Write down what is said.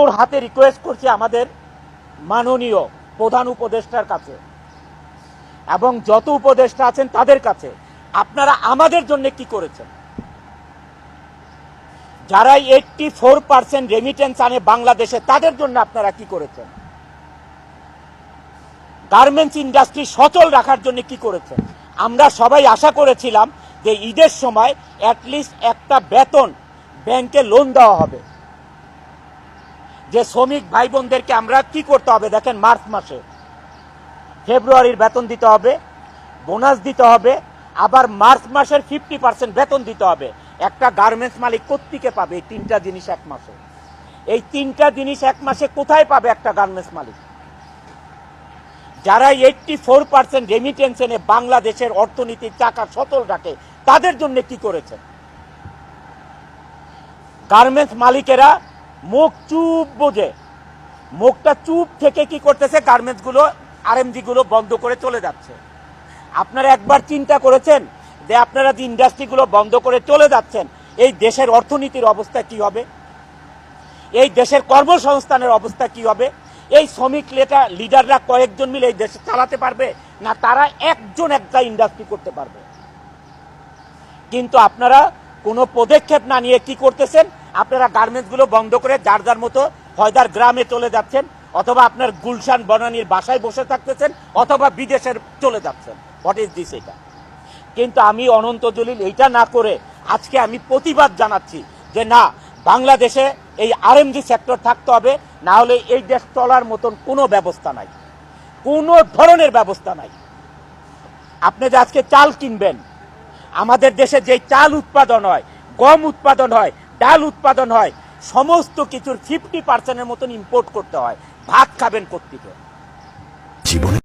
ওর হাতে রিকোয়েস্ট করছি আমাদের মাননীয় প্রধান উপদেষ্টার কাছে এবং যত উপদেষ্টা আছেন তাদের কাছে, আপনারা আমাদের জন্য কি করেছেন? যারা 84% রেমিটেন্স আনে বাংলাদেশে, তাদের জন্য আপনারা কি করেছেন? গার্মেন্টস ইন্ডাস্ট্রি সচল রাখার জন্য কি করেছেন? আমরা সবাই আশা করেছিলাম যে ঈদের সময় অ্যাটলিস্ট একটা বেতন ব্যাংকে লোন দেওয়া হবে। যে শ্রমিক ভাই বোনদেরকে আমরা কি করতে হবে দেখেন, মার্চ মাসে ফেব্রুয়ারির বেতন দিতে হবে, বোনাস দিতে হবে, আবার মার্চ মাসের 50% বেতন দিতে হবে। একটা গার্মেন্টস মালিক কোত্থেকে পাবে এই তিনটা জিনিস এক মাসে? এই তিনটা জিনিস এক মাসে কোথায় পাবে একটা গার্মেন্টস মালিক? যারা 84% রেমিটেন্স এনে বাংলাদেশের অর্থনীতির চাকা সচল রাখে, তাদের জন্য কি করেছে? গার্মেন্টস মালিকেরা মুখ চুপ বোঝে, মুখটা চুপ থেকে কি করতেছে? গার্মেন্টস গুলো, আরএমজি গুলো বন্ধ করে চলে যাচ্ছে। আপনারা একবার চিন্তা করেছেন যে আপনারা যে ইন্ডাস্ট্রিগুলো বন্ধ করে চলে যাচ্ছেন, এই দেশের অর্থনীতির অবস্থা কি হবে? এই দেশের কর্মসংস্থানের অবস্থা কি হবে? এই শ্রমিক লিডাররা কয়েকজন মিলে এই দেশ চালাতে পারবে না? তারা একজন একটা ইন্ডাস্ট্রি করতে পারবে? কিন্তু আপনারা কোনো পদক্ষেপ না নিয়ে কি করতেছেন? আপনারা গার্মেন্টসগুলো বন্ধ করে যার যার মতো হয়দার গ্রামে চলে যাচ্ছেন, অথবা আপনার গুলশান বনানীর বাসায় বসে থাকতেছেন, অথবা বিদেশের চলে যাচ্ছেন। What is this? এটা কিন্তু আমি অনন্ত জলিল এইটা না করে আজকে আমি প্রতিবাদ জানাচ্ছি যে না, বাংলাদেশে এই আরএমজি সেক্টর থাকতে হবে, না হলে এই দেশ চলার মতন কোনো ব্যবস্থা নাই, কোনো ধরনের ব্যবস্থা নাই। আপনি যে আজকে চাল কিনবেন, আমাদের দেশে যে চাল উৎপাদন হয়, গম উৎপাদন হয়, ডাল উৎপাদন হয়, সমস্ত কিছুর 50%-এর মতন ইম্পোর্ট করতে হয়। ভাত খাবেন কোত্থেকে? জীবনে